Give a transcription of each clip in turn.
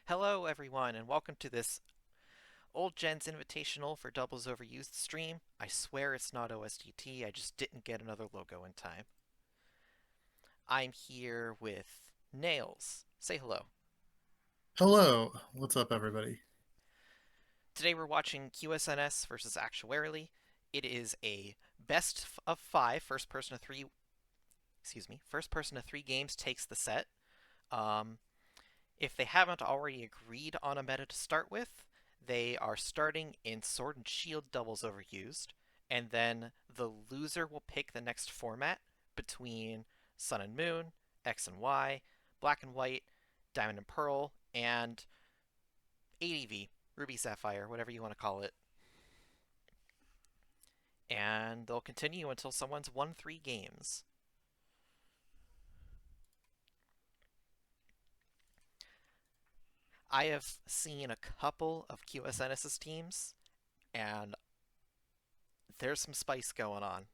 Hello, everyone, and welcome to this Oldgens Invitational for Doubles Overused stream. I swear it's not OSGT, I just didn't get another logo in time. I'm here with Nails. Say hello. Hello, what's up, everybody? Today we're watching qsns versus Actuarily. It is a best of five, first person to three games takes the set. Um, If they haven't already agreed on a meta to start with, they are starting in Sword and Shield doubles overused, and then the loser will pick the next format between Sun and Moon, X and Y, Black and White, Diamond and Pearl, and ADV, Ruby Sapphire, whatever you want to call it. And they'll continue until someone's won 3 games. I have seen a couple of QSNS's teams, and there's some spice going on.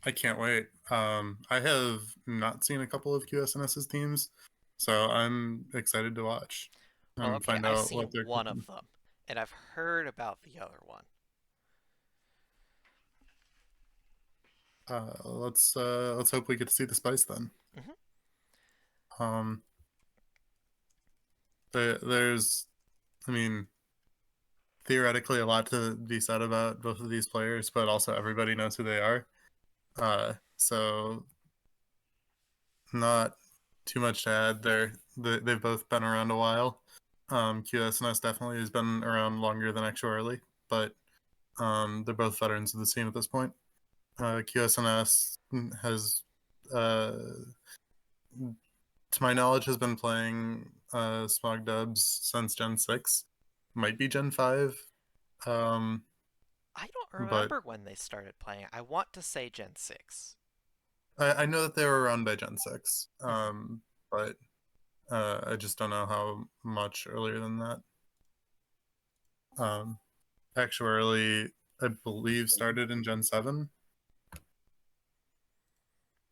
I can't wait. I have not seen a couple of QSNS's teams, so I'm excited to watch Well, and okay, find I've out what seen they're one cooking. of them, and I've heard about the other one. Let's hope we get to see the spice then. Hmm. Um, I mean, theoretically, a lot to be said about both of these players, but also everybody knows who they are. So not too much to add there. They've both been around a while. QSNS definitely has been around longer than Actuarily, but they're both veterans of the scene at this point. QSNS has, uh, to my knowledge, has been playing Smog Dubs since Gen 6. Might be Gen 5, um, I don't but remember when they started playing. I want to say Gen 6. I know that they were around by Gen 6, Hmm. but I just don't know how much earlier than that. Um, Actuarily, I believe, started in Gen 7.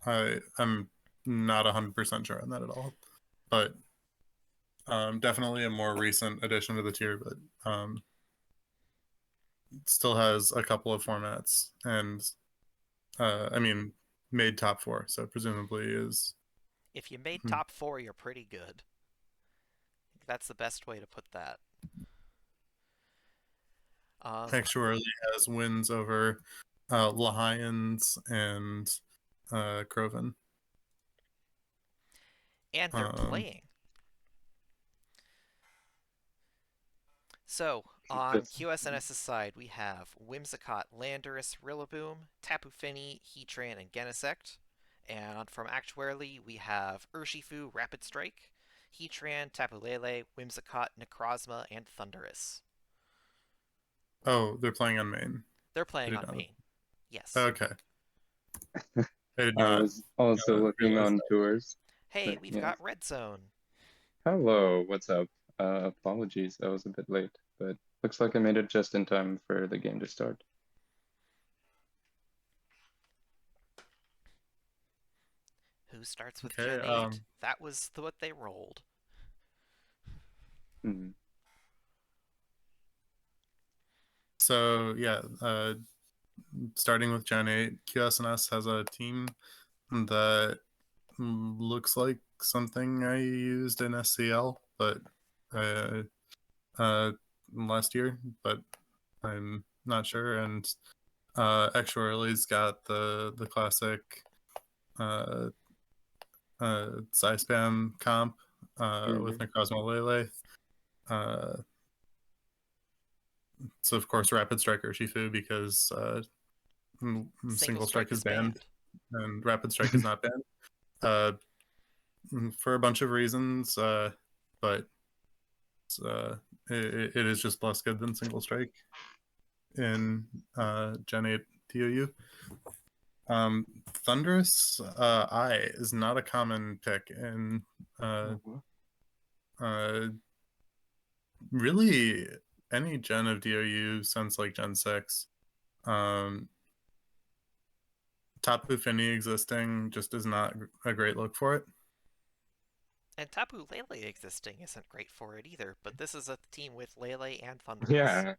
I'm not 100% sure on that at all, but definitely a more recent addition to the tier, but still has a couple of formats and, I mean, made top four, so presumably is. If you made hmm, top 4, you're pretty good. That's the best way to put that. Um, Actuarily has wins over Lions and Croven. and they're Um, playing. So, on This QSNS's side, we have Whimsicott, Landorus, Rillaboom, Tapu Fini, Heatran, and Genesect. And from Actuarily, we have Urshifu, Rapid Strike, Heatran, Tapu Lele, Whimsicott, Necrozma, and Thundurus. oh, they're playing on main. They're I playing did on not. main. Yes. Okay, I did I not was also looking realize on that. tours, Hey, but we've yeah. got Red Zone. Hello, what's up? Apologies, I was a bit late, but looks like I made it just in time for the game to start. Who starts with Okay. Gen 8? That was what they rolled. Hmm. So yeah, starting with Gen 8, QSNS has a team that looks like something I used in SCL, but uh, uh, last year, but I'm not sure. And Actuarily's got the classic uh, size spam comp with Hmm. Necrozma Lele. So of course Rapid Striker Shifu because Single Single Strike Strike is is banned banned. and Rapid Strike is not banned uh, for a bunch of reasons. But uh, it is just less good than Single Strike in Gen 8 DOU. Thunderous Eye is not a common pick in uh, Oh, uh, really any gen of DOU since like Gen 6. Um, Tapu Fini existing just is not a great look for it. And Tapu Lele existing isn't great for it either, but this is a team with Lele and Thundurus. Yeah,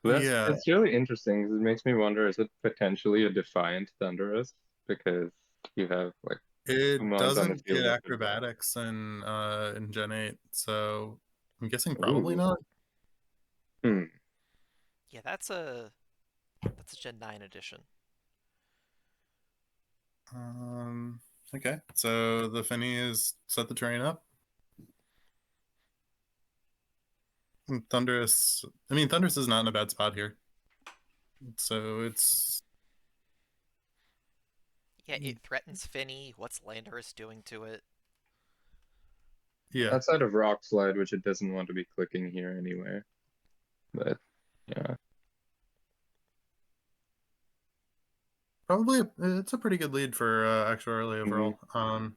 that's Yeah, it's really interesting 'cause it makes me wonder, is it potentially a defiant Thunderous? Because you have like it Umons on the doesn't field get that can. acrobatics in Gen 8, so I'm guessing probably Ooh. not. Hmm. Yeah, that's a Gen 9 edition. Um, okay, so the Finny is set the train up. Thunderous. I mean, Thunderous is not in a bad spot here. So it's Yeah, it threatens Finny. What's Landorus doing to it? yeah, Outside of Rock Slide, which it doesn't want to be clicking here anyway. But yeah. probably it's a pretty good lead for actuarially Mhm. overall.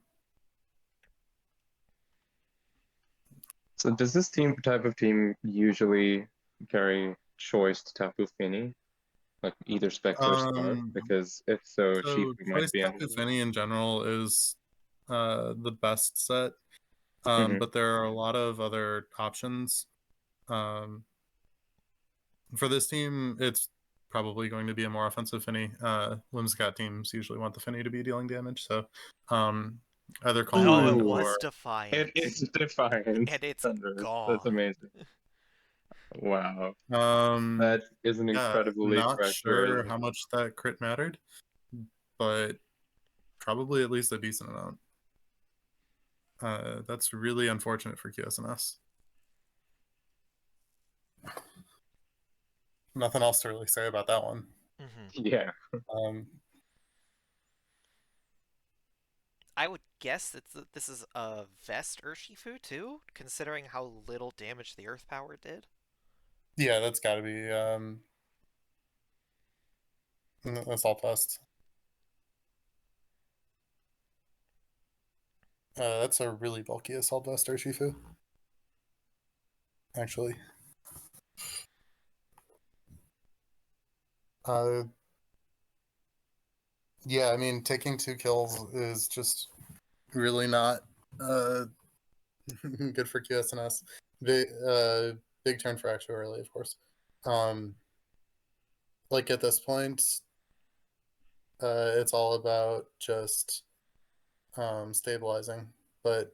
So does this type of team usually carry choice to Tapu Fini? Like either Spectre or Scarf? Um, Because if so, so Shifu might Choice be Tapu under. Fini in general is the best set. Hmm. But there are a lot of other options. Um, for this team, it's probably going to be a more offensive Finny. Whimsicott teams usually want the Finny to be dealing damage, so um, either Calm Oh, it Mind Ooh, was or Defiant. it's Defiant And it's Thunders. That's gone. amazing. Wow, um, that is an yeah, incredible lead not for sure Actuary. how much that crit mattered, but probably at least a decent amount. That's really unfortunate for QSNS. Nothing else to really say about that one. Hmm. Yeah. Um, I would guess this is a Vest Urshifu too, considering how little damage the Earth Power did. yeah, that's got to be assault vest. That's a really bulky assault vest, Urshifu. Actually, uh, yeah, I mean, taking 2 kills is just really not uh, good for QSNS. Big turn for actually, of course. Um, like at this point, it's all about just stabilizing. But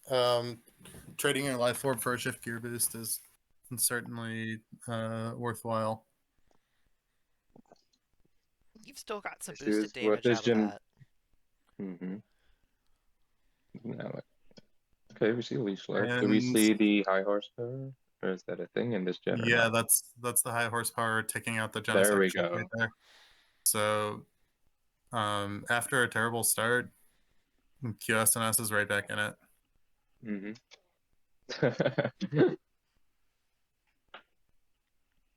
um, trading your life orb for a shift gear boost is certainly worthwhile. You've still got some boosted Issues with damage this out of gym. that. Hmm. Now, okay, we see Leash Life. Do we And see the high horsepower? Or is that a thing in this gen or yeah, not? that's the high horsepower taking out the There Genesect we chip right go. there. So after a terrible start, QSNS is right back in it. Hmm.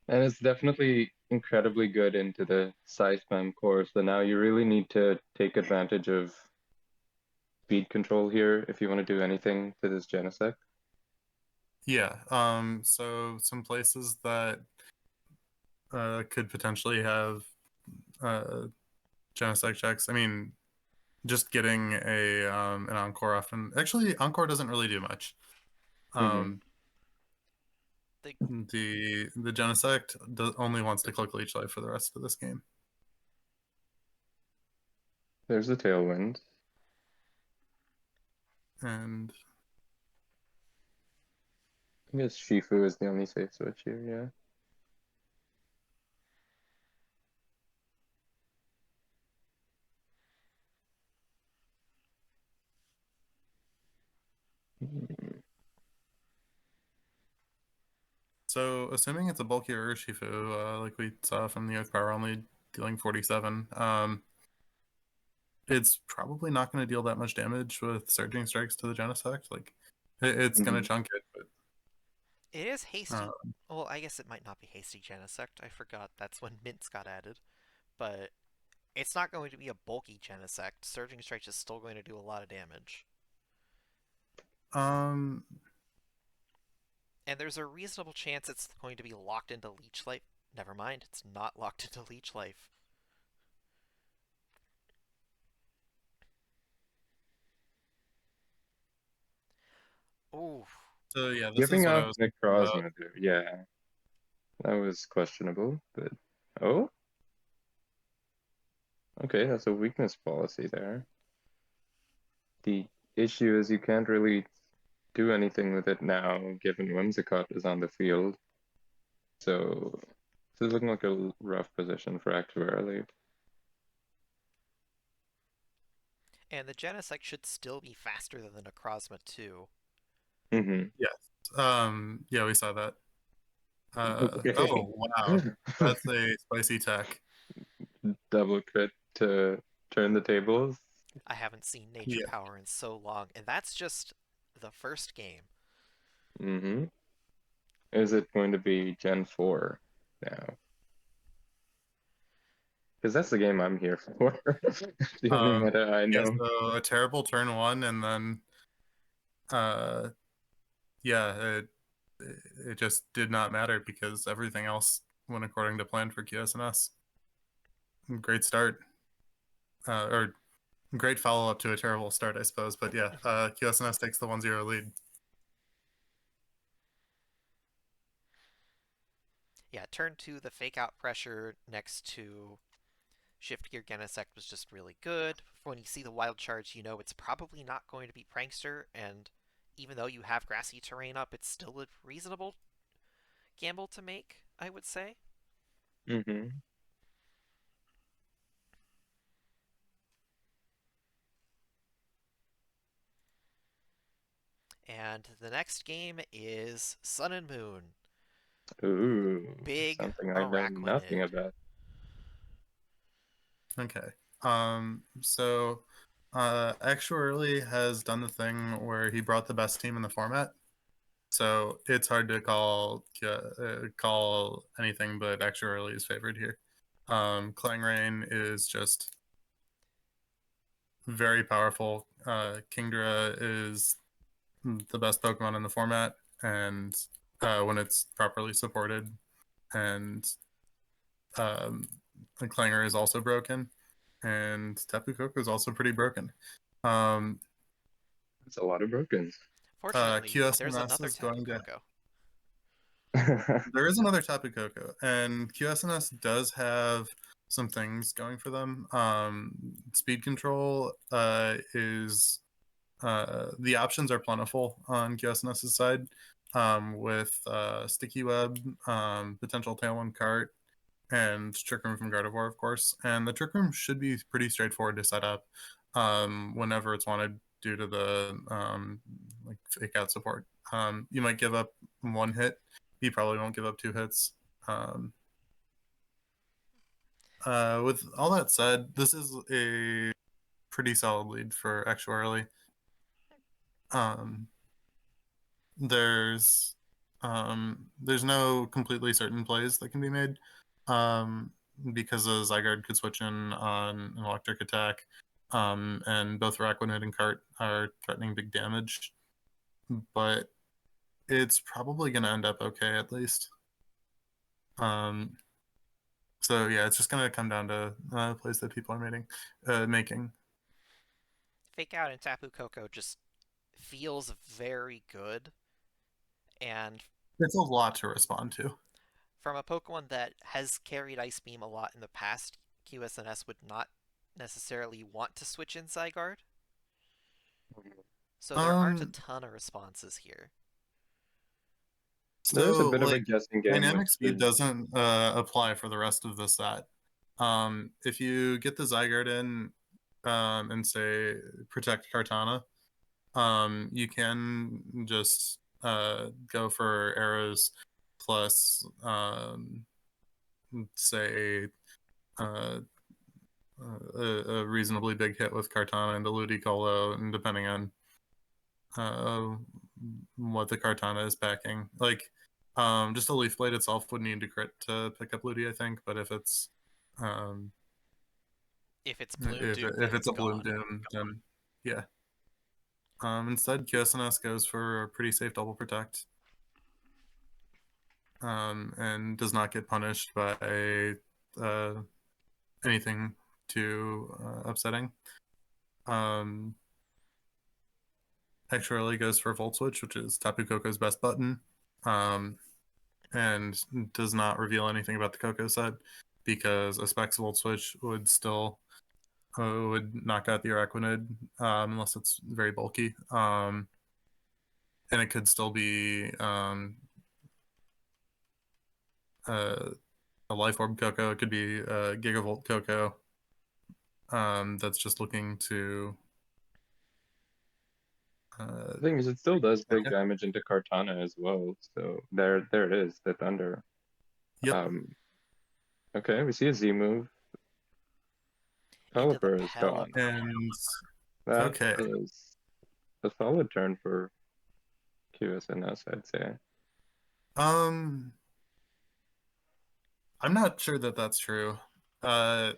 And it's definitely incredibly good into the size spam core. So now you really need to take advantage of speed control here if you want to do anything to this Genesect. Yeah. So some places that could potentially have uh, Genesect checks. I mean, just getting a an encore often. Actually, encore doesn't really do much. Hmm. Um, The the Genesect only wants to click Leech Life for the rest of this game. There's the Tailwind. And I guess Shifu is the only safe switch here, yeah. Mhm. so, assuming it's a bulkier Urshifu, like we saw from the Oak Power only dealing 47, it's probably not going to deal that much damage with Surging Strikes to the Genesect. Like, it's going to Mhm. chunk it, but It is uh, hasty. Well, I guess it might not be hasty Genesect. I forgot that's when Mints got added. But it's not going to be a bulky Genesect. Surging Strike is still going to do a lot of damage. um, And there's a reasonable chance it's going to be locked into Leech Life. Never mind, it's not locked into Leech Life. Ooh. So yeah, this is Giving what I up was talking about. Necrozma there, yeah. That was questionable, but oh, okay, that's a weakness policy there. The issue is you can't really do anything with it now, given Whimsicott is on the field. So this is looking like a rough position for Actuarily. And the Genesect should still be faster than the Necrozma too. Mm-hmm. Yes. Yeah, we saw that. Okay. Oh wow, that's a spicy tech. Double crit to turn the tables. I haven't seen Nature Yeah. Power in so long, and that's just the first game. Mm-hmm. Is it going to be Gen 4 now? Because that's the game I'm here for. The only Um, meta I yeah, know. so a terrible turn one, and then yeah, it just did not matter because everything else went according to plan for QSNS. Great start, or great follow up to a terrible start, I suppose. But yeah, QSNS takes the 1-0 lead. Yeah, turn two, the fake out pressure next to Shift Gear Genesect was just really good. When you see the wild charge, you know it's probably not going to be Prankster, and even though you have grassy terrain up, it's still a reasonable gamble to make, I would say. Mm-hmm. And the next game is Sun and Moon. Ooh, Big something I know nothing Araquanid. about. Okay. So Actually has done the thing where he brought the best team in the format. So it's hard to call anything but Actually is favored here. Clang Rain is just very powerful. Kingdra is the best Pokemon in the format, and when it's properly supported, and um, the Clanger is also broken, and Tapu Koko is also pretty broken. Um, It's a lot of brokens. Fortunately, there's QSNS another is Tapu going to. Koko. There is another Tapu Koko, and QSNS does have some things going for them. Speed control is the options are plentiful on QSNS's side, with Sticky Web, potential Tailwind Cart, and Trick Room from Gardevoir, of course. And the Trick Room should be pretty straightforward to set up whenever it's wanted due to the like fake out support. You might give up one hit. You probably won't give up two hits. Um, with all that said, this is a pretty solid lead for Actuarily. Um, there's there's no completely certain plays that can be made because a Zygarde could switch in on an electric attack, and both Raquanid and Cart are threatening big damage, but it's probably going to end up okay at least. So yeah, it's just going to come down to plays that people are making. Fake out and Tapu Koko just feels very good, and It's a lot to respond to. from a Pokemon that has carried Ice Beam a lot in the past, QSNS would not necessarily want to switch in Zygarde. So there aren't a Um, ton of responses here. There's a so bit of a like guessing game with dynamic speed speed. doesn't apply for the rest of the set. If you get the Zygarde in and say protect Kartana, you can just go for arrows plus say uh, a reasonably big hit with Kartana and the Ludicolo, and depending on uh, what the Kartana is packing. Like, just a Leaf Blade itself would need to crit to pick up Ludi, I think. But um, If it's Bloom Doom, then if it's it's a Bloom gone. Doom, then yeah. Instead, QSNS goes for a pretty safe double protect, and does not get punished by uh, anything too upsetting. Um, extra early goes for Volt Switch, which is Tapu Koko's best button, and does not reveal anything about the Koko set because a Specs Volt Switch would still would knock out the Araquanid unless it's very bulky, and it could still be a Life Orb Koko. It could be a Gigavolt Koko that's just looking to. The thing is, it still does big damage into Kartana as well. So there it is, the Thunder. Yep. Okay, we see a Z move. Into the Pelipper is gone. And That okay. is a solid turn for QSNS, I'd say. I'm not sure that that's true. The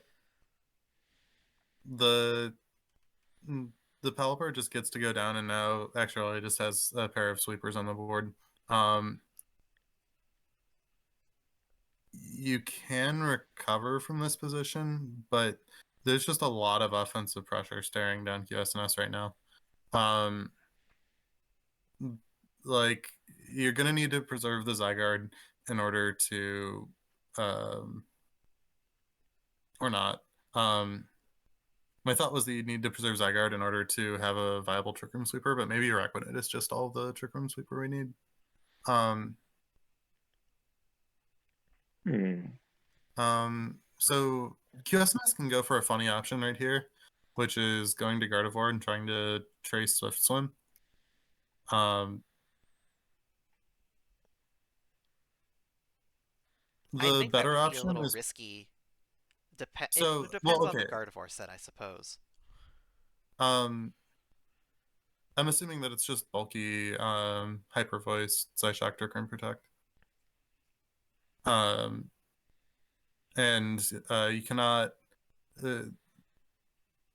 Pelipper just gets to go down, and now actually just has a pair of sweepers on the board. You can recover from this position, but there's just a lot of offensive pressure staring down QSNS right now. Like, you're gonna need to preserve the Zygarde in order to, or not. My thought was that you need to preserve Zygarde in order to have a viable Trick Room Sweeper, but maybe Araquanid is just all the Trick Room Sweeper we need. So QSMS can go for a funny option right here, which is going to Gardevoir and trying to trace Swift Swim. I The think that better could be a option little is risky. It so depends on the Gardevoir set, I suppose. I'm assuming that it's just bulky Hyper Voice, Psyshock, Trick Room Protect. And you cannot.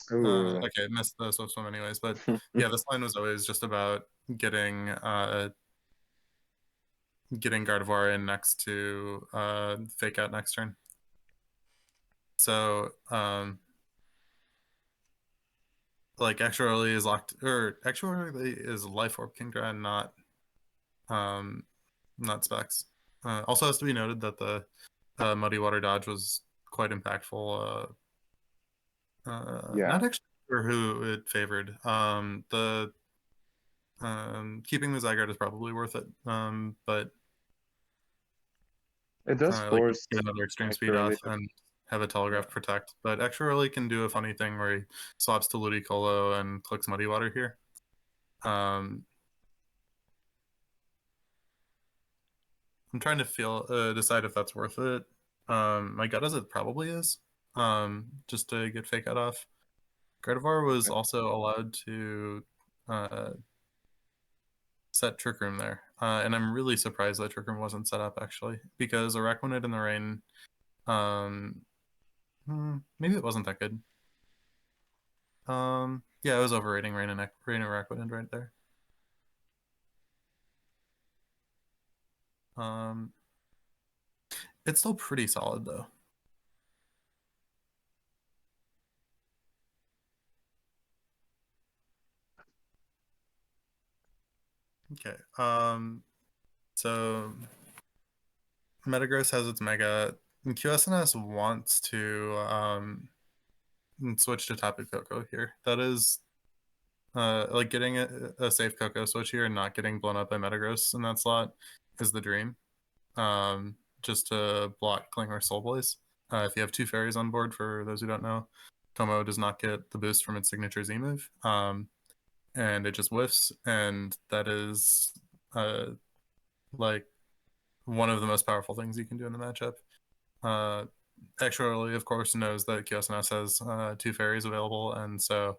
Okay, missed the Swift Swim anyways, but yeah, this line was always just about getting Gardevoir in next to Fake Out next turn. So like extra early is locked, or extra early is Life Orb Kingdra, not Specs. Also has to be noted that the Muddy Water dodge was quite impactful. Not actually sure who it favored. The keeping the Zygarde is probably worth it. But it does like force get another extreme speed early off and have a Telegraph protect. But extra early can do a funny thing where he swaps to Ludicolo and clicks Muddy Water here. I'm trying to decide if that's worth it. My gut is it probably is. Just to get Fake Out off. Gardevoir was also allowed to set Trick Room there. And I'm really surprised that Trick Room wasn't set up, actually. Because Araquanid in the rain, maybe it wasn't that good. Yeah, I was overrating Rain and Araquanid right there. It's still pretty solid, though. Okay. So Metagross has its Mega. And QSNS wants to switch to Tapu Koko here. That is like getting a safe Koko switch here and not getting blown up by Metagross in that slot is the dream. Just to block Klinger Soul Blaze. If you have two fairies on board, for those who don't know, Como does not get the boost from its signature Z move. And it just whiffs, and that is like one of the most powerful things you can do in the matchup. Extra early, of course, knows that QSNS has two fairies available, and so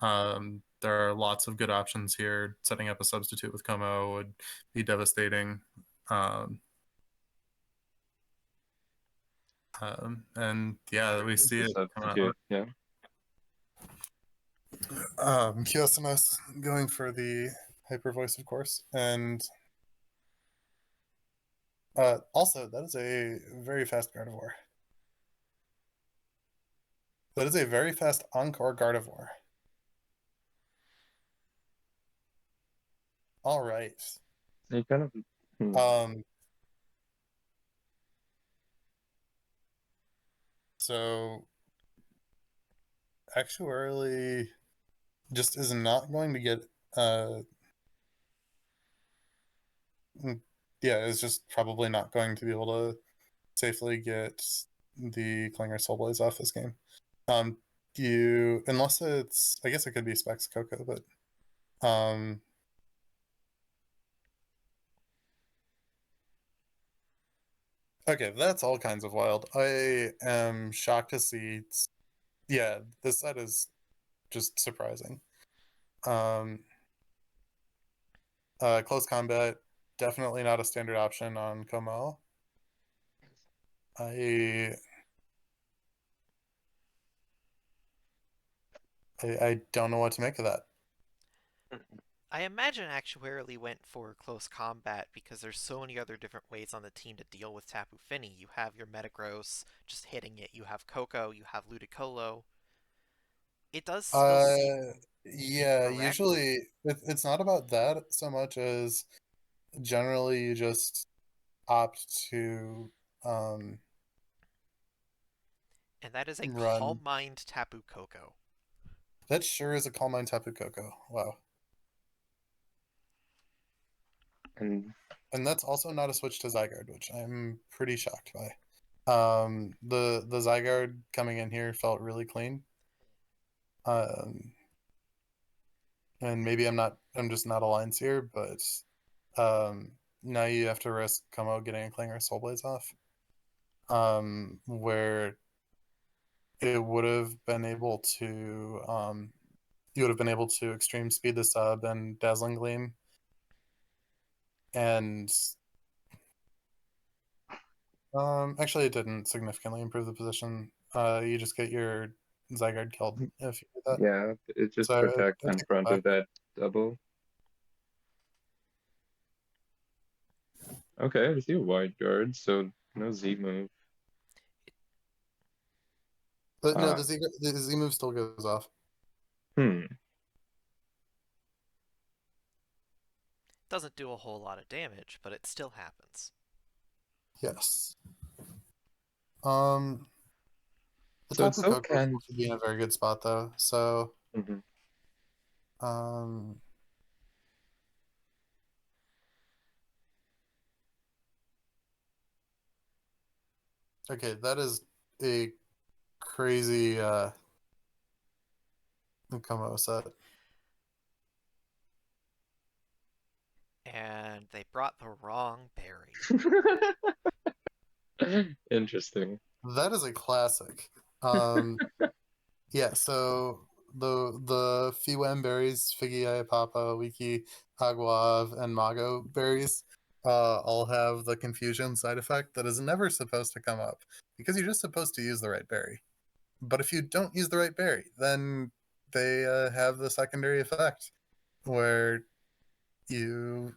there are lots of good options here. Setting up a substitute with Como would be devastating. And yeah, we see it come out. Yeah. QSNS going for the Hyper Voice, of course, and also that is a very fast Gardevoir. That is a very fast Encore Gardevoir. All right. You kind of. Um. So actuarially, just is not going to get. Yeah, is just probably not going to be able to safely get the Klinger Soulblaze off this game. You unless it's, I guess it could be Specs Coco, but okay, that's all kinds of wild. I am shocked to see. Yeah, this set is just surprising. Um, Close combat, definitely not a standard option on Como. I I don't know what to make of that. I imagine actuarially went for close combat because there's so many other different ways on the team to deal with Tapu Fini. You have your Metagross just hitting it, you have Coco, you have Ludicolo. It does still Uh, seem yeah, correct, usually it's not about that so much as generally you just opt to um and that is a run. Calm Mind Tapu Koko. That sure is a Calm Mind Tapu Koko. Wow. And And that's also not a switch to Zygarde, which I'm pretty shocked by. The Zygarde coming in here felt really clean. Um, and maybe I'm just not aligned here, but now you have to risk Como getting a Klinger Soul Blaze off. Where it would have been able to you would have been able to extreme speed the sub and Dazzling Gleam, and actually it didn't significantly improve the position. You just get your Zygarde killed if you do that. yeah, it just So protects I in take that front back. of that double. Okay, I see a wide guard, so no Z move. But no, Uh, the Z move still goes off. hmm. Doesn't do a whole lot of damage, but it still happens. Yes. Um, the So it Tapu still Koko can. seems to be in a very good spot though. So Mhm. um, okay, that is a crazy Como set. And they brought the wrong berry. Interesting. That is a classic. Um, yeah. So the Fiwem berries, Figgy, Papa, Wiki, Aguav, and Mago berries all have the confusion side effect that is never supposed to come up because you're just supposed to use the right berry. But if you don't use the right berry, then they have the secondary effect where you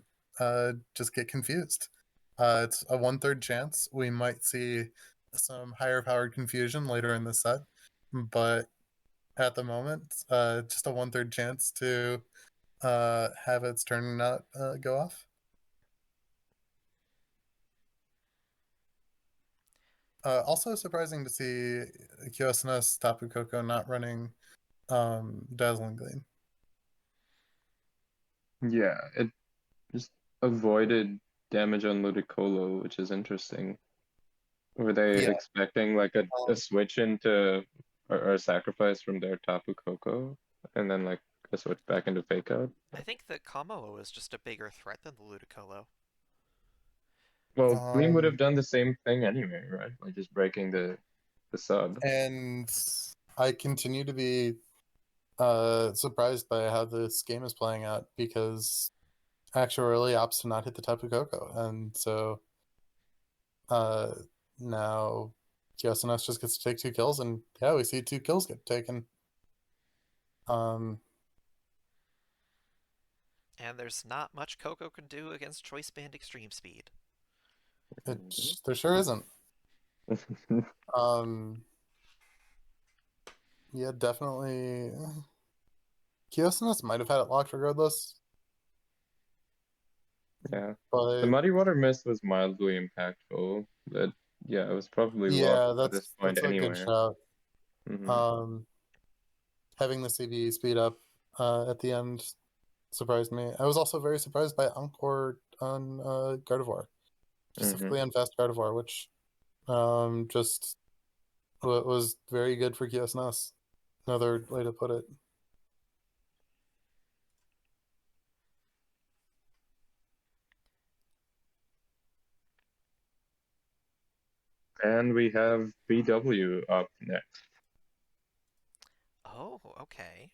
just get confused. It's a 1/3 chance we might see some higher powered confusion later in the set, but at the moment, just a 1/3 chance to have its turn not go off. Also surprising to see qsns Tapu Koko not running Dazzling Gleam. Yeah, it just avoided damage on Ludicolo, which is interesting. Were they Yeah. expecting like a Um, switch into or a sacrifice from their Tapu Koko and then like a switch back into Fake Out? I think that Kamalo is just a bigger threat than the Ludicolo. Well, Gleam would have um, done the same thing anyway, right? Like just breaking the sub. and I continue to be surprised by how this game is playing out because actually opts to not hit the Tapu Koko, and so uh, now QSNS just gets to take 2 kills, and yeah, we see 2 kills get taken. Um, And there's not much Coco can do against Choice Band Extreme Speed. there sure isn't. Um, yeah, definitely. QSNS might have had it locked regardless. Yeah. The But Muddy Water Mist was mildly impactful. But yeah, it was probably yeah, lost by this point that's a good anyway. shout. Hmm. Um, having the CVE speed up at the end surprised me. I was also very surprised by Encore on Gardevoir, Hmm. specifically on Fast Gardevoir, which just was very good for QSNS. Another way to put it. And we have BW up next. Oh, okay.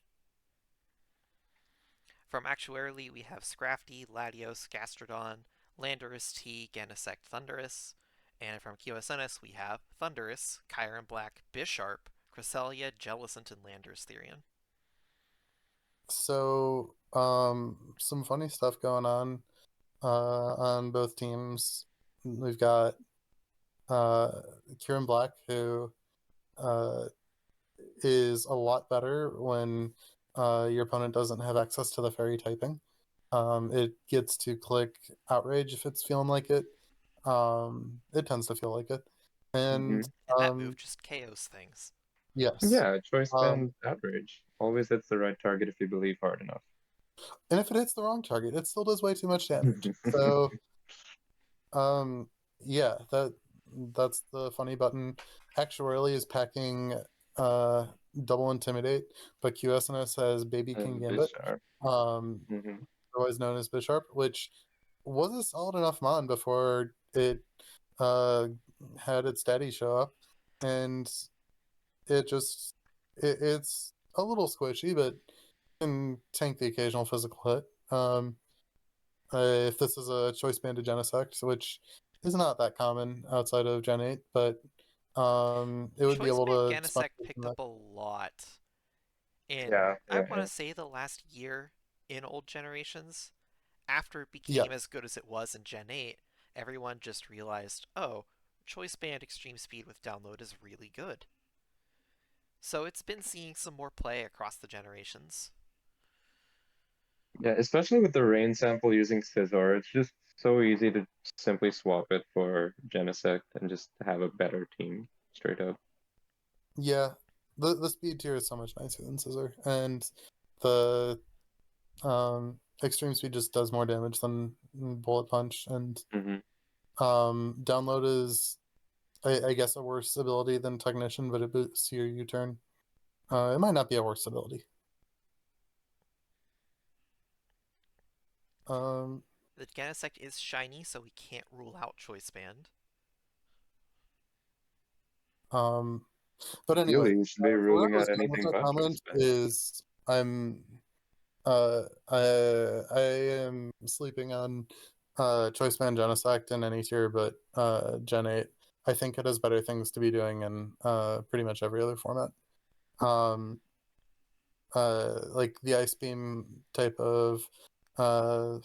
From Actuarily, we have Scrafty, Latios, Gastrodon, Landorus T, Genesect, Thundurus. And from QSNS, we have Thundurus, Kyurem Black, Bisharp, Cresselia, Jellicent, and Landorus Therian. So, some funny stuff going on both teams. We've got Kieran Black, who uh, is a lot better when your opponent doesn't have access to the fairy typing. It gets to click Outrage if it's feeling like it. It tends to feel like it. Hmm. And And that move just KOs things. yes. Yeah, Choice Um, Band Outrage. Always hits the right target if you believe hard enough. and if it hits the wrong target, it still does way too much damage. So yeah, that's the funny button. Actually is packing double intimidate, but QSNS has Baby King And Gambit, Bisharp. um, Hmm. otherwise known as Bisharp, which was a solid enough mon before it uh had its daddy show up, and it just it's a little squishy, but can tank the occasional physical hit. If this is a choice banded Genesect, which is not that common outside of Gen 8, but it would be Choice able Band to sponge Genesect from picked that. up a lot in, Yeah, I yeah, want yeah. to say, the last year in old generations. After it Yeah, became as good as it was in Gen 8, everyone just realized, oh, Choice Band Extreme Speed with download is really good. So it's been seeing some more play across the generations. Yeah, especially with the rain sample using Scizor, it's just so easy to simply swap it for Genesect and just have a better team, straight up. yeah. The speed tier is so much nicer than Scissor, and the extreme speed just does more damage than Bullet Punch, and Hmm. download is I guess a worse ability than Technician, but it boosts your U-turn. It might not be a worse ability. Um, The Genesect is shiny, so we can't rule out Choice Band. um, but anyway, Ideally, you should be where I ruling was out going with anything that but comment Choice Band. is I am sleeping on Choice Band Genesect in any tier, but Gen 8. I think it has better things to be doing in pretty much every other format. Um, like the Ice Beam type of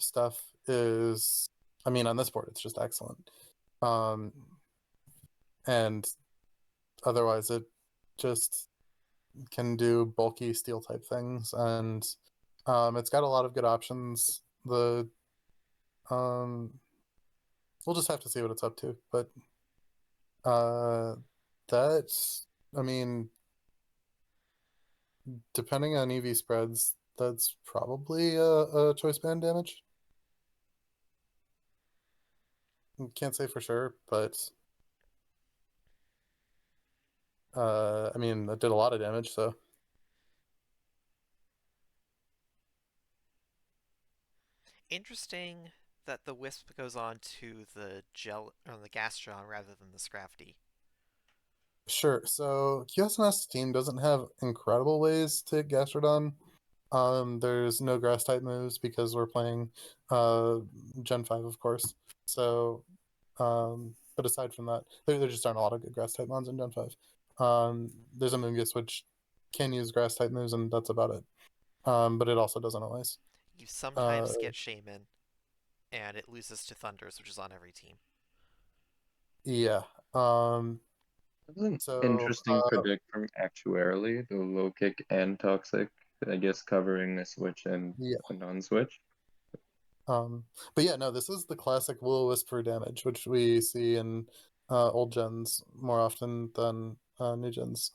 stuff is, I mean, on this board, it's just excellent. Um, and otherwise, it just can do bulky steel type things, and it's got a lot of good options. The we'll just have to see what it's up to, but uh, that's, I mean, depending on EV spreads, that's probably a choice band damage. Can't say for sure, but I mean, it did a lot of damage, so Interesting that the Wisp goes on to the gel or the Gastron rather than the Scrafty. sure. So QSNS team doesn't have incredible ways to Gastrodon. There's no grass type moves because we're playing Gen 5, of course. So, but aside from that, there just aren't a lot of good grass type mons in Gen 5. There's a Moongus which can use grass type moves, and that's about it. But it also doesn't always. You Uh, sometimes get Shaman, and it loses to Thunders, which is on every team. yeah. Um, That was an so, interesting predict from Actuarily, the low kick and toxic, I guess covering a switch and yeah. a non-switch. But yeah, no, this is the classic Will-O-Wisp damage, which we see in old gens more often than new gens.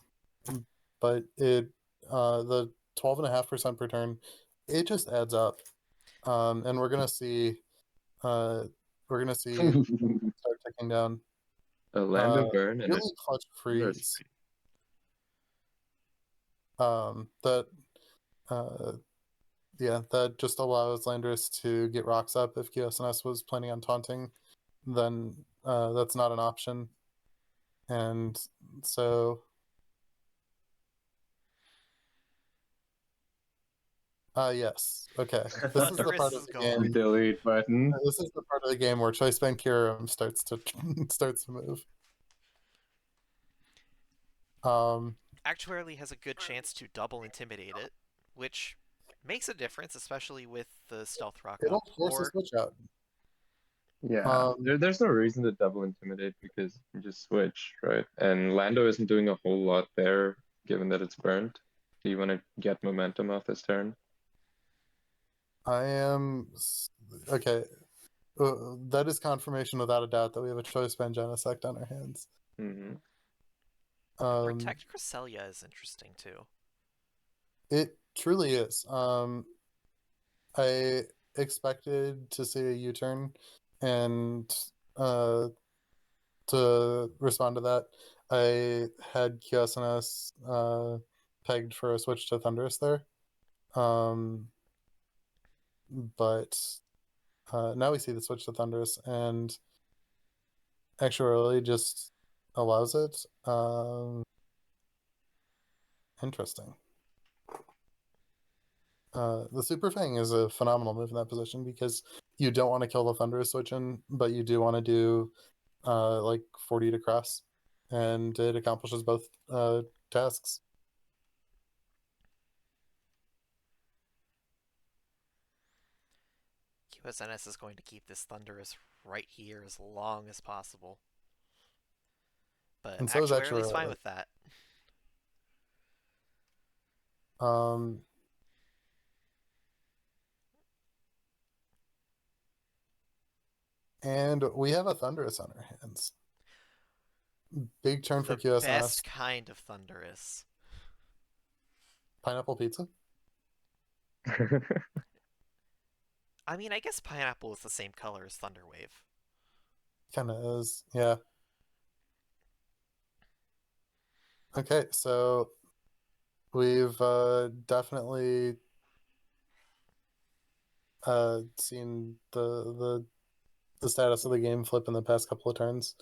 But it the 12.5% per turn, it just adds up. And we're gonna see start ticking down. A Lando burn and a Really clutch Thunderous freeze. That yeah, that just allows Landorus to get rocks up. If qsns was planning on taunting, then that's not an option. And so yes. Okay. This is the Thunderous part of is the gone. game. delete button. This is the part of the game where Choice Band Curum starts to move. Actuarily has a good chance to double intimidate it, which makes a difference, especially with the stealth rock It'll up. force a Or switch out. Yeah, there's no reason to double intimidate because you just switch, right? And Lando isn't doing a whole lot there, given that it's burnt. Do you want to get momentum off this turn? I am okay. That is confirmation without a doubt that we have a Choice Band Genesect on our hands. Mm-hmm. Protect Cresselia is interesting too. It truly is. I expected to see a U-turn, and to respond to that, I had qsns pegged for a switch to Thunderous there. But now we see the switch to Thunderous, and actually just allows it. Interesting. The Super Fang is a phenomenal move in that position because you don't want to kill the Thunderous switch in, but you do want to do like 40 to cross, and it accomplishes both tasks. QSNS is going to keep this Thunderous right here as long as possible. But And so is Actuarily's fine Actuarially. with that. Um, and we have a Thunderous on our hands. Big turn for The QSNS. best kind of Thunderous. Pineapple pizza? I mean, I guess Pineapple is the same color as Thunderwave. Kind of is, yeah. Okay, so we've definitely seen the status of the game flip in the past couple of turns.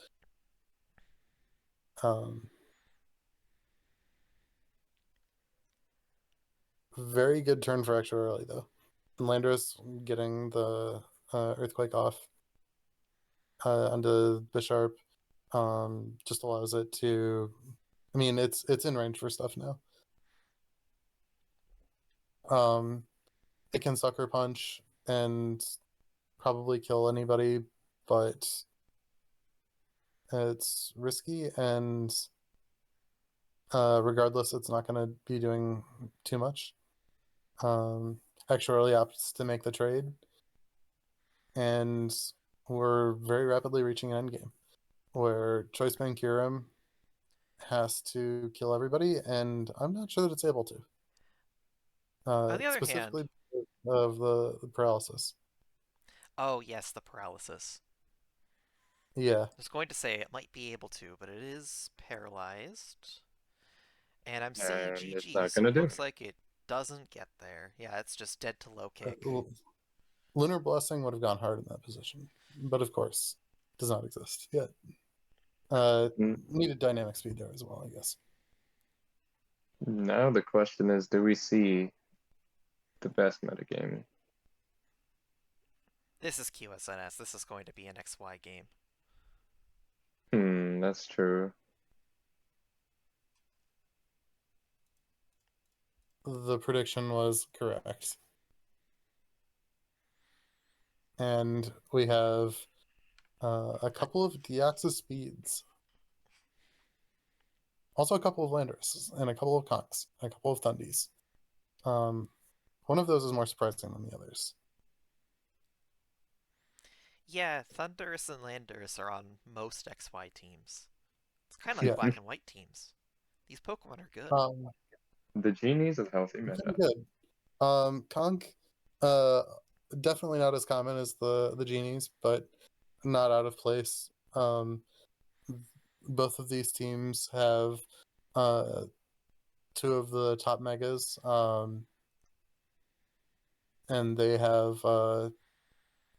Very good turn for extra early though. Landorus getting the earthquake off onto Bisharp just allows it to. I mean, it's in range for stuff now. It can sucker punch and probably kill anybody, but it's risky, and regardless, it's not going to be doing too much. Actually opts to make the trade, and we're very rapidly reaching an endgame where Choice Band Curum has to kill everybody, and I'm not sure that it's able to. On the other hand, Specifically of the paralysis. oh yes, the paralysis. Yeah. I was going to say it might be able to, but it is paralyzed. And I'm seeing And it's GG, not so gonna it do. looks like it doesn't get there. Yeah, it's just dead to low kick. Lunar Blessing would have gone hard in that position, but of course, does not exist yet. Needed dynamic speed there as well, I guess. Now the question is, do we see the best metagame? This is QSNS. This is going to be an XY game. That's true. The prediction was correct. And we have a couple of D-axis speeds. Also a couple of Landers, and a couple of Conks, and a couple of Thundies. One of those is more surprising than the others. Yeah, Thundurus and Landorus are on most XY teams. It's kind of like Yeah. black and white teams. These Pokemon are good. Um, The genie's a healthy pretty meta. good. Conk, definitely not as common as the genies, but not out of place. Both of these teams have uh two of the top megas, and they have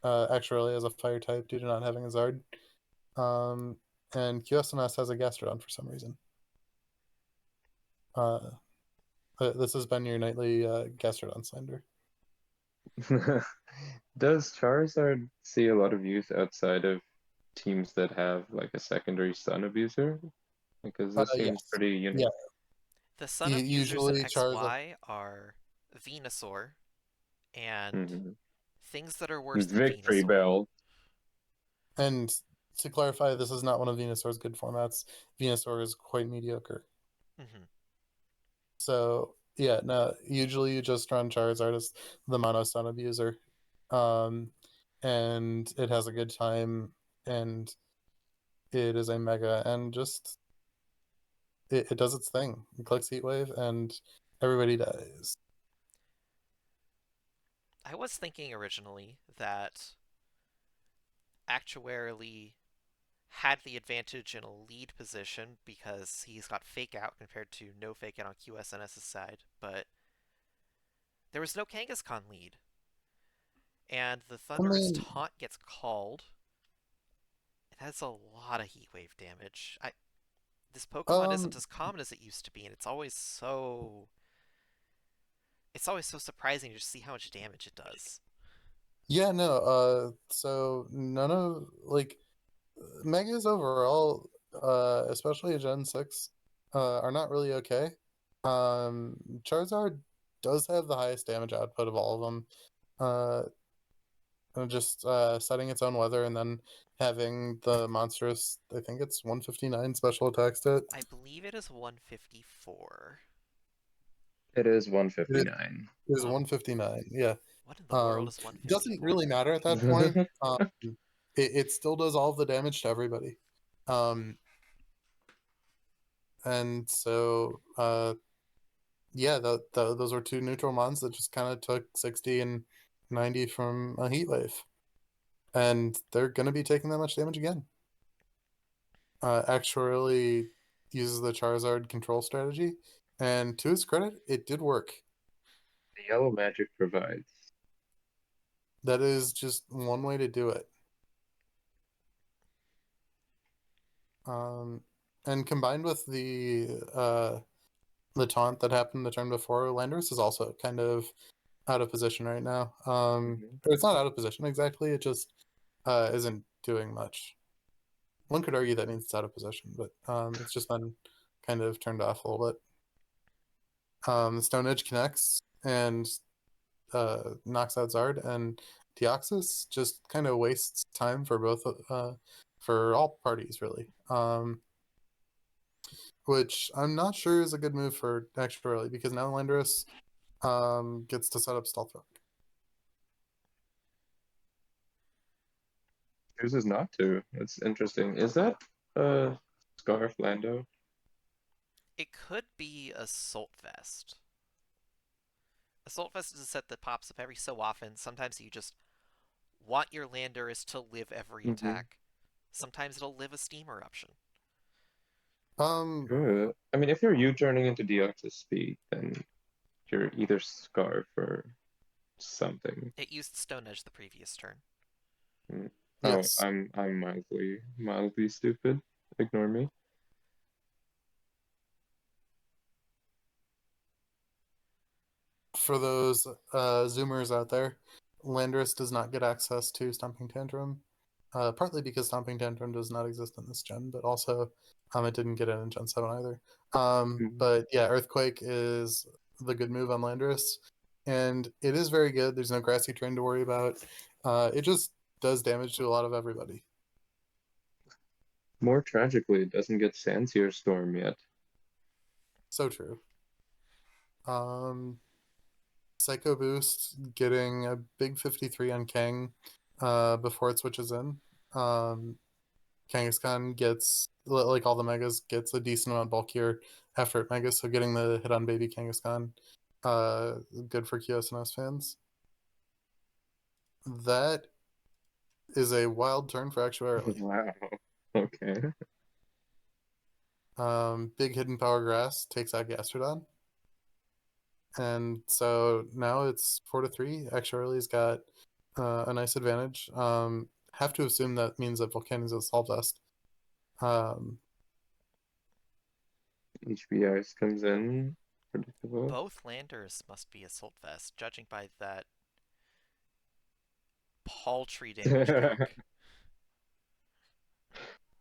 actually as a fire type due to not having a Zard. And qsns has a Gastrodon for some reason. This has been your nightly Gastrodon slander. Does Charizard see a lot of use outside of teams that have like a secondary Sun abuser? Because this seems Yes. pretty Yeah. unique. The Sun abusers in Usually Charizard. XY are Venusaur and Hmm. things that are worse than Victory Venusaur. Bell. And to clarify, this is not one of Venusaur's good formats. Venusaur is quite mediocre. Hmm. So yeah, no. Usually you just run Charizard as the mono Sun abuser, and it has a good time, and it is a mega, and just it does its thing. It clicks Heat Wave, and everybody dies. I was thinking originally that Actuarily had the advantage in a lead position because he's got Fake Out compared to no Fake Out on QSNS's side, but there was no Kangaskhan lead. And the I Thunderous mean, Taunt gets called. It has a lot of Heat Wave damage. This Pokemon isn't um, as common as it used to be, and it's always so surprising to just see how much damage it does. yeah, no. So none of like megas overall, especially Gen 6, are not really okay. Charizard does have the highest damage output of all of them. Uh, and just setting its own weather and then having the monstrous, I think it's 159 special attack stat. I believe it is 154. It is It 159. is Oh, 159. Yeah. what in the world is Doesn't 154? really matter at that point. It still does all the damage to everybody. Um, and so yeah, those were two neutral mons that just kind of took 60 and 90 from a heat wave, and they're going to be taking that much damage again. Actually uses the Charizard control strategy, and to his credit, it did work. The yellow magic provides. That is just one way to do it. Um, and combined with the taunt that happened the turn before, Landorus is also kind of out of position right now. Mhm. Or it's not out of position exactly. It just isn't doing much. One could argue that means it's out of position, but it's just been kind of turned off a little bit. Stone Edge connects and knocks out Zard, and Deoxys just kind of wastes time for both for all parties really. Which I'm not sure is a good move for actually because now Landorus gets to set up Stealth Rock. Chooses not to. That's interesting. Is that Scarf Lando? It could be Assault Vest. Assault Vest is a set that pops up every so often. Sometimes you just want your Landorus to live every Mm-hmm. attack. Sometimes it'll live a Steam Eruption. Um, Good. I mean, if you're U-turning into Deoxys speed, then you're either Scarf or something. It used Stone Edge the previous turn. Mm. Oh, yes. I'm mildly stupid. Ignore me. For those Zoomers out there, Landorus does not get access to Stomping Tantrum, partly because Stomping Tantrum does not exist in this gen, but also it didn't get it in Gen 7 either. Mhm. But yeah, Earthquake is the good move on Landorus, and it is very good. There's no Grassy Terrain to worry about. It just does damage to a lot of everybody. More tragically, it doesn't get Sandsear Storm yet. So true. Psycho Boost getting a big 53 on Kang before it switches in. Kangaskhan gets, like all the megas, gets a decent amount bulkier after it megas, so getting the hit on baby Kangaskhan, good for QSNS fans. That is a wild turn for actuarially. Wow. Okay. Big hidden power grass takes out Gastrodon. And so now it's 4-3. Actuarially's got a nice advantage. Have to assume that means that Volcano's a Assault Vest. HBIs comes in. Predictable. Both landers must be Assault Vest, judging by that paltry damage calc.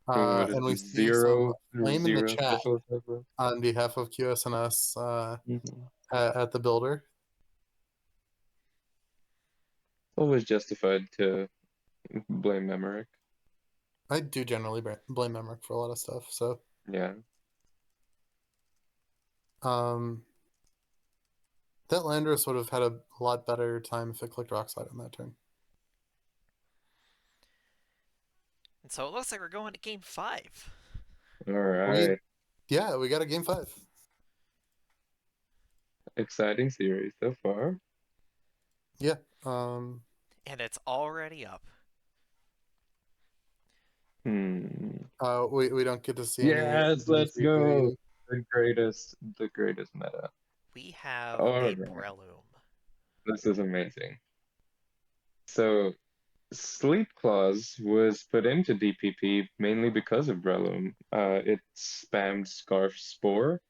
What is And we it? see some Zero, flame in the zero chat special attack. on behalf of QSNS at the builder. Always justified to blame Emmerich. I do generally blame Emmerich for a lot of stuff. So Yeah. that Landorus would have had a lot better time if it clicked Rock Slide on that turn. And so it looks like we're going to game 5. All right. We got a game 5. Exciting series so far. Yeah. And it's already up. We don't get to see Yes, any let's go. The greatest meta. We have All a right. Breloom. This is amazing. So Sleep Clause was put into DPP mainly because of Breloom. It spammed Scarf Spore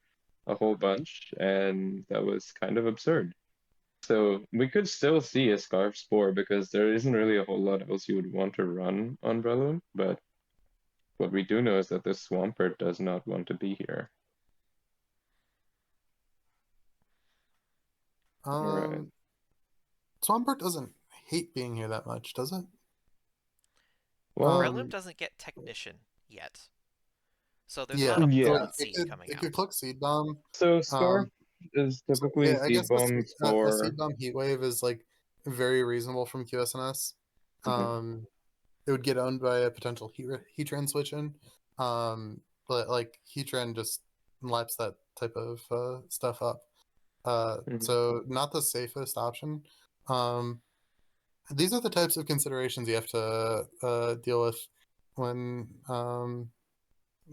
a whole bunch, and that was kind of absurd. So we could still see a Scarf Spore because there isn't really a whole lot else you would want to run on Breloom, but what we do know is that this Swampert does not want to be here. Alright. Swampert doesn't hate being here that much, does it? Well, Breloom doesn't get Technician yet. So there's Yeah, not a yeah. Bullet Seed coming it out. could click Seed Bomb. So Scarf is typically Yeah, I Seed guess Bomb a for Seed Bomb Heatwave is like very reasonable from QSNS. It would get owned by a potential Heatran switch in. But like Heatran just laps that type of stuff up. So not the safest option. These are the types of considerations you have to deal with when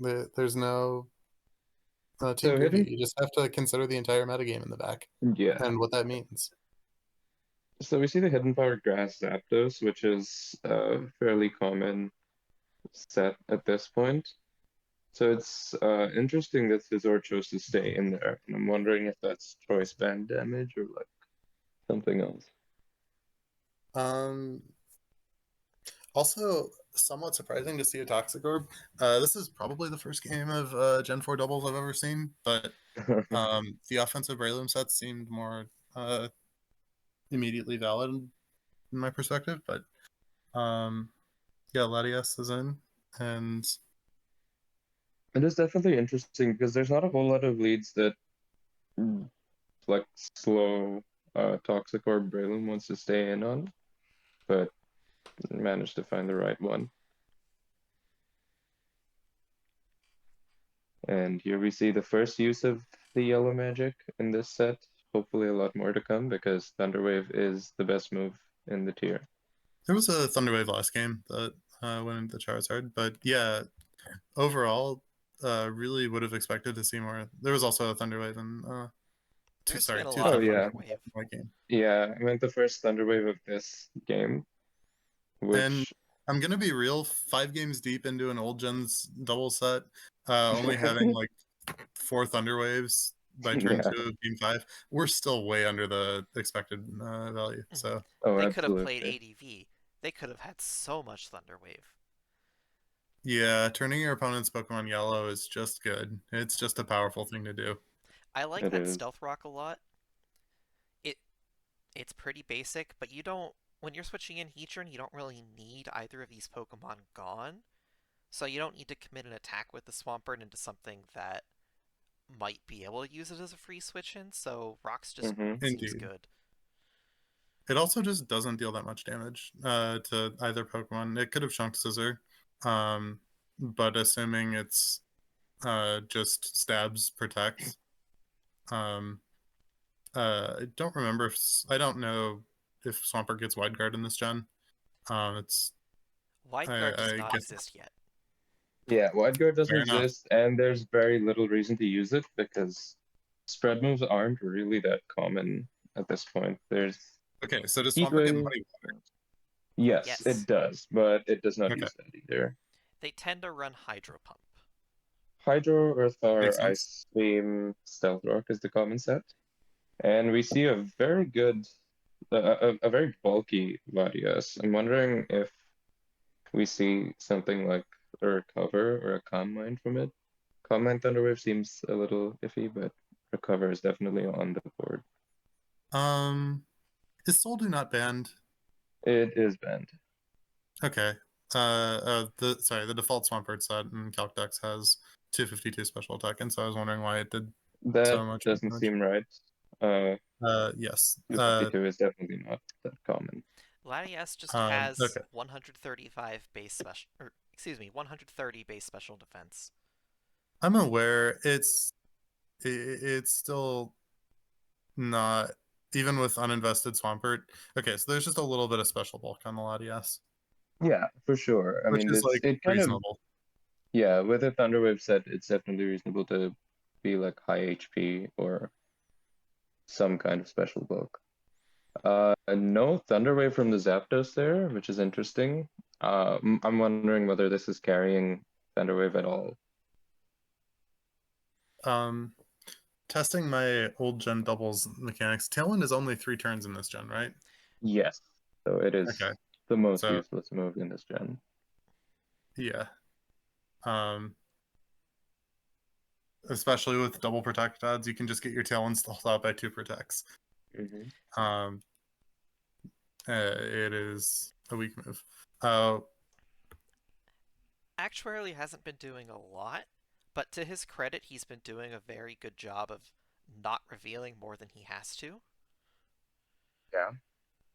there's no team So preview. hidden, You just have to consider the entire metagame in the back yeah. and what that means. So we see the Hidden Power Grass Zapdos, which is a fairly common set at this point. So it's interesting that Scizor chose to stay in there, and I'm wondering if that's choice band damage or like something else. Also, somewhat surprising to see a Toxic Orb. This is probably the first game of Gen 4 doubles I've ever seen, but the offensive Breloom sets seemed more immediately valid in my perspective. But yeah, Latias is in, and It is definitely interesting because there's not a whole lot of leads that like slow Toxic Orb Breloom wants to stay in on, but managed to find the right one. And here we see the first use of the yellow magic in this set. Hopefully a lot more to come because Thunderwave is the best move in the tier. there was a Thunderwave last game that went into Charizard, but yeah, overall, really would have expected to see more. There was also a Thunderwave in There's two been a lot of yeah. Thunderwave. game. Yeah, I meant the first Thunderwave of this game, And which I'm gonna be real, 5 games deep into an Oldgens double set, only having like 4 Thunderwaves by turn yeah. 2 of game 5, we're still way under the expected value. So Oh, They could have played absolutely. ADV. They could have had so much Thunderwave. yeah, turning your opponent's Pokemon yellow is just good. It's just a powerful thing to do. I like It that is. Stealth Rock a lot. It's pretty basic, but you don't when you're switching in Heatran, you don't really need either of these Pokemon gone. So you don't need to commit an attack with the Swampert into something that might be able to use it as a free switch in, so Rocks just seems Indeed. good. It also just doesn't deal that much damage to either Pokemon. It could have Chunk Scissor, but assuming it's just stabs protect. Um, I don't remember if I don't know if Swampert gets Wide Guard in this gen. It's Wide Guard does I not guess exist yet. Yeah, wide guard doesn't fair enough. exist, and there's very little reason to use it because spread moves aren't really that common at this point. There's Okay, so does heat Swampert get wave. Muddy Yes, Yes. it does, but it does not Water? Okay, use that either. They tend to run Hydro Pump. Hydro, Earth makes Power, sense. Ice Beam, Stealth Rock is the common set, and we see a very good, a very bulky Latias. I'm wondering if we see something like a Recover or a Calm Mind from it. Calm Mind Thunderwave seems a little iffy, but Recover is definitely on the board. Is Soul Do Not banned? It is banned. Okay. The default Swampert set in Calc-Dex has 252 special attack, and so I was wondering why it did That so much more doesn't damage. seem right. Uh, Yes. 252 is definitely not that common. Latias just has Okay. 135 base special, or excuse me, 130 base special defense. I'm aware it's still not even with uninvested Swampert. Okay, so there's just a little bit of special bulk on the Latias, Yeah, for sure. I which mean, is like it kind of, reasonable. yeah, with a Thunderwave set, it's definitely reasonable to be like high HP or some kind of special bulk. No Thunderwave from the Zapdos there, which is interesting. I'm wondering whether this is carrying Thunderwave at all. Um, testing my old gen doubles mechanics. Tailwind is only 3 turns in this gen, right? Yes. So it is Okay, the most so useless move in this gen. yeah. Um, especially with double protect odds, you can just get your Tailwind stalled out by 2 protects. Um, it is a weak move. Actuarily hasn't been doing a lot, but to his credit, he's been doing a very good job of not revealing more than he has to. Yeah.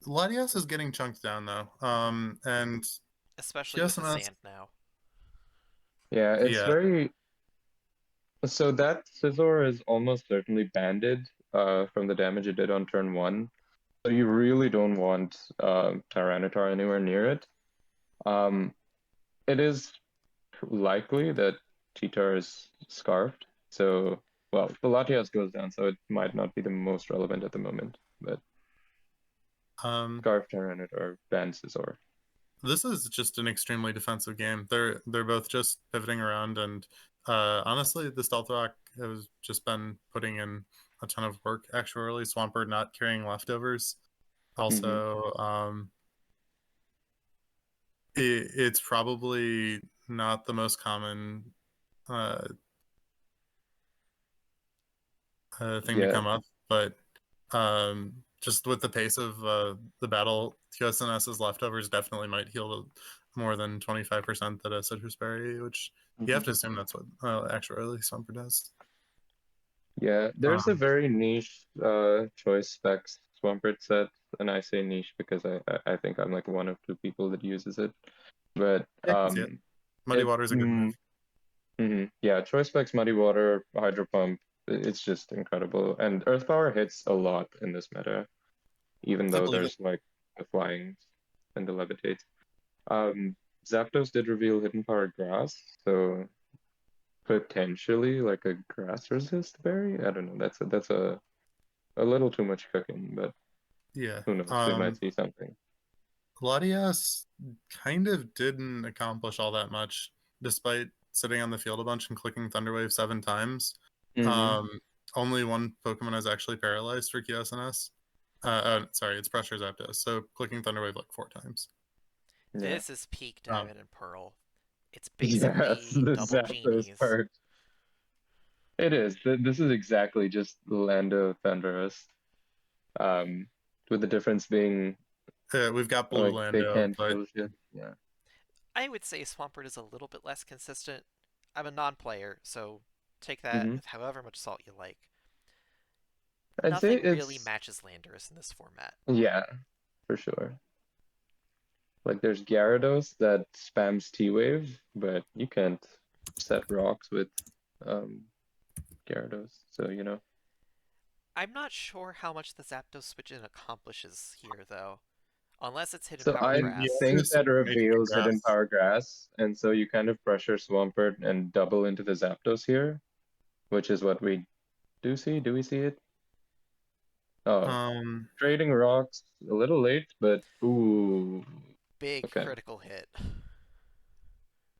Latias is getting chunked down though. And Especially with the QSNS, sand now. Yeah, it's yeah. very. So that Scizor is almost certainly banded from the damage it did on turn one. So you really don't want Tyranitar anywhere near it. Um, it is likely that Cheetar is scarfed. So, well, the Latias goes down, so it might not be the most relevant at the moment. But Um, Scarf Tyranitar bans Scizor. this is just an extremely defensive game. They're both just pivoting around, and honestly, the Stealth Rock has just been putting in a ton of work. Actually, Swampert not carrying leftovers. Also, it's probably not the most common uh, thing to Yeah. come up, but just with the pace of the battle, QSNS's leftovers definitely might heal more than 25% that a citrus berry, which you have to assume that's what actually Swampert does. Yeah, there's a Um, very niche choice specs Swampert set, and I say niche because I think I'm like one of two people that uses it. But yeah, I can see it. Muddy Water is a good move. yeah, choice specs, Muddy Water, Hydro Pump, it's just incredible. And Earth Power hits a lot in this meta, even I though believe it. there's like the flying and the levitate. Zapdos did reveal Hidden Power Grass, so potentially like a grass resist berry. I don't know. That's a little too much cooking, but Yeah. who knows? We might see something. Gladius kind of didn't accomplish all that much, despite sitting on the field a bunch and clicking Thunderwave 7 times. Mm-hmm. Um, only one Pokemon is actually paralyzed for QSNS. Sorry, it's Pressure Zapdos. So clicking Thunderwave like 4 times. Yeah. This is peak Um, Diamond and Pearl. It's Yes, basically the double Zapdos genies. part. It is. This is exactly just the land of Thunderous. Um, with the difference being we've got Blue like they Lando, can't but kill shit. Yeah. I would say Swampert is a little bit less consistent. I'm a non-player, so take that Mm-hmm. with however much salt you like. I'd say Nothing really it's matches Landorus in this format. yeah. for sure. Like there's Gyarados that spams T-Wave, but you can't set rocks with um Gyarados, so you know. I'm not sure how much the Zapdos switch in accomplishes here, though. Unless it's hidden So power I Yeah, grass. think it's that major reveals Hidden grass. Power Grass, and so you kind of pressure Swampert and double into the Zapdos here, which is what we do see. Do we see it? Oh, Um, trading rocks a little late, but ooh. Big Okay, critical hit.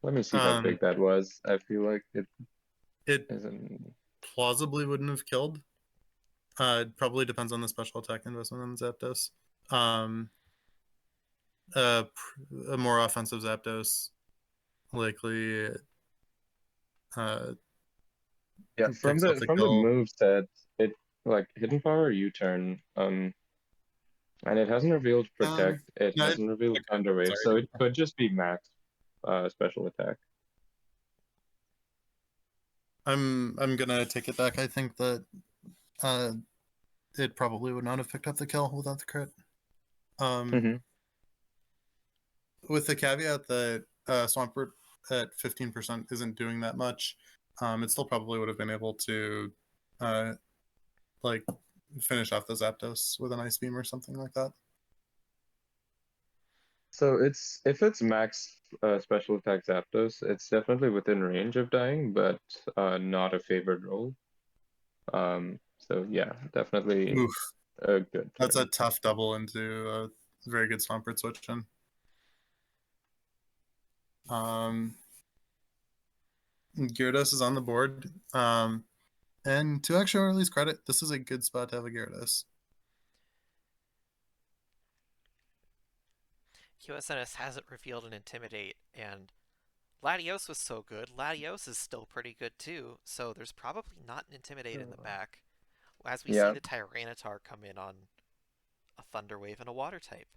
let me see how um, big that was. I feel like it it isn't. plausibly wouldn't have killed. It probably depends on the special attack investment on Zapdos. Um, a more offensive Zapdos likely uh, Yeah, picks up the from the kill. move set, it like Hidden Power U-turn, and it hasn't revealed Um, Protect, it no, hasn't revealed okay, Thunder Wave, sorry. so it could just be max special attack. I'm gonna take it back. I think that uh, it probably would not have picked up the kill without the crit. Um, Hmm. with the caveat that Swampert at 15% isn't doing that much, it still probably would have been able to uh, like finish off the Zapdos with an Ice Beam or something like that. So it's if it's max special attack Zapdos, it's definitely within range of dying, but not a favored roll. So yeah, definitely Oof, a good that's a turn. tough double into a very good Swampert switch in. Um, Gyarados is on the board. And to actually release credit, this is a good spot to have a Gyarados. QSNS hasn't revealed an Intimidate, and Latios was so good. Latios is still pretty good too, so there's probably not an Intimidate in the back. As we see Yeah, the Tyranitar come in on a Thunder Wave and a Water type.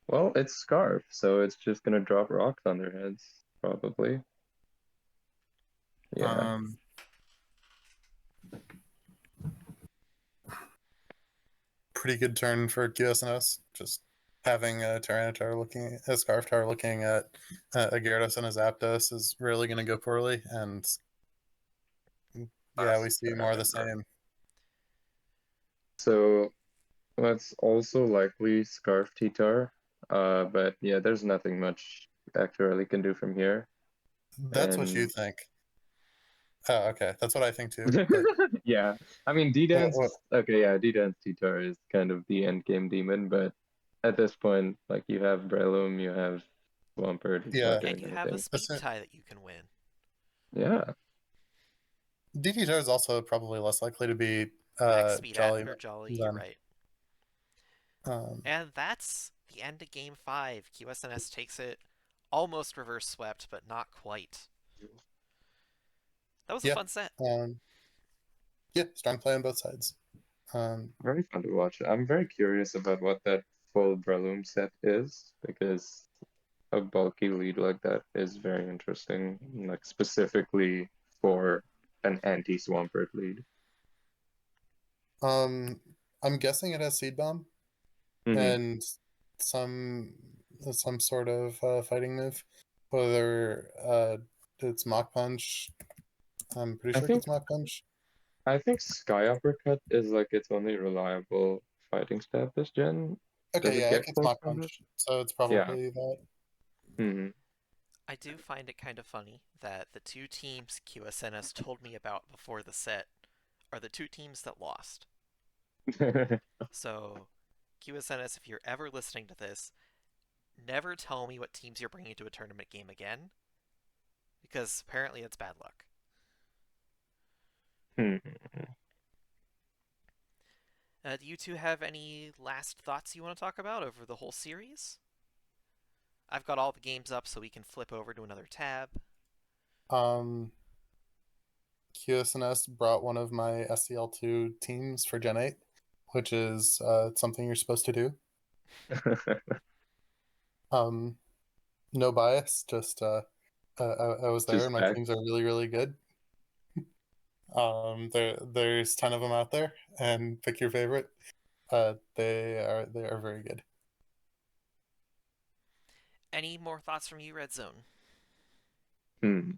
well, it's Scarf, so it's just gonna drop rocks on their heads, probably. Yeah. Um, pretty good turn for QSNS. Just having a Tyranitar looking, a Scarftar looking at a Gyarados and a Zapdos is really going to go poorly. And yeah, we Classic see more of the Tyranitar. same. So that's also likely Scarf T-Tar. But yeah, there's nothing much actually can do from here. That's what you And think. Oh, okay. That's what I think too. But yeah, I mean what, D-Dance, okay, yeah, D-Dance T-Tar is kind of the end game demon, but at this point, like you have Breloom, you have Swampert, he's not yeah, And doing you have a anything. speed tie that you can win. Yeah. DTR is also probably less likely to be Max speed Jolly or Jolly, you're than. right. Um, And that's the end of Game 5. QSNS takes it almost reverse swept, but not quite. That was a yeah, fun set. yeah, strong play on both sides. Very fun to watch. I'm very curious about what that full Breloom set is because a bulky lead like that is very interesting, like specifically for an anti-Swampert lead. um, I'm guessing it has Seed Bomb Hmm. and some some sort of fighting move. Whether it's Mach Punch, I'm pretty I sure it think gets Mach Punch. I think Sky Uppercut is like its only reliable fighting stab this gen. Does Okay, it yeah, it get gets close Mach combat? Punch, so it's Yeah. probably that. Hmm. I do find it kind of funny that the two teams QSNS told me about before the set are the two teams that lost. So, QSNS, if you're ever listening to this, never tell me what teams you're bringing to a tournament game again, because apparently it's bad luck. Do you two have any last thoughts you want to talk about over the whole series? I've got all the games up so we can flip over to another tab. Um, QSNS brought one of my SCL2 teams for Gen 8, which is something you're supposed to do. Um, no bias, just I was there Just and my back. teams are really, really good. There's 10 of them out there, and pick your favorite. They are very good. Any more thoughts from you, Red Zone? Hmm.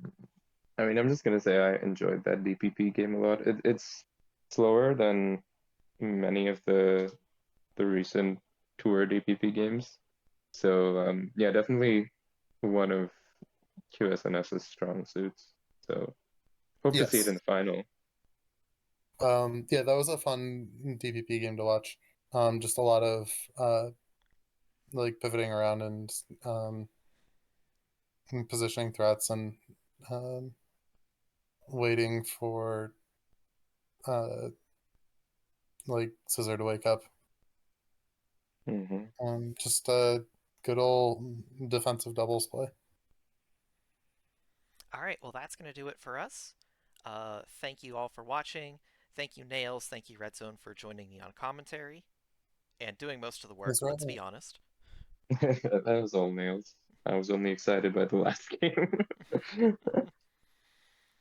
I mean, I'm just gonna say I enjoyed that DPP game a lot. It's slower than many of the recent tour DPP games. So yeah, definitely one of QSNS's strong suits. So hope to see it in Yes. the final. Yeah, that was a fun DPP game to watch. Just a lot of like pivoting around and positioning threats and um, waiting for uh, like Scissor to wake up. Hmm. Just a good old defensive doubles play. All right, well, that's going to do it for us. Thank you all for watching. Thank you, Nails. Thank you, Red Zone, for joining me on commentary and doing most of the work, That's right. let's be honest. That was all nails. I was only excited by the last game.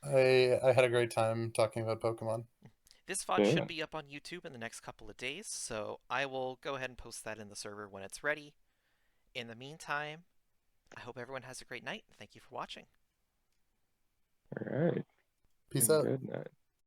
I had a great time talking about Pokemon. This VOD should Yeah. be up on YouTube in the next couple of days, so I will go ahead and post that in the server when it's ready. In the meantime, I hope everyone has a great night, and thank you for watching. All right. Peace out. Good night.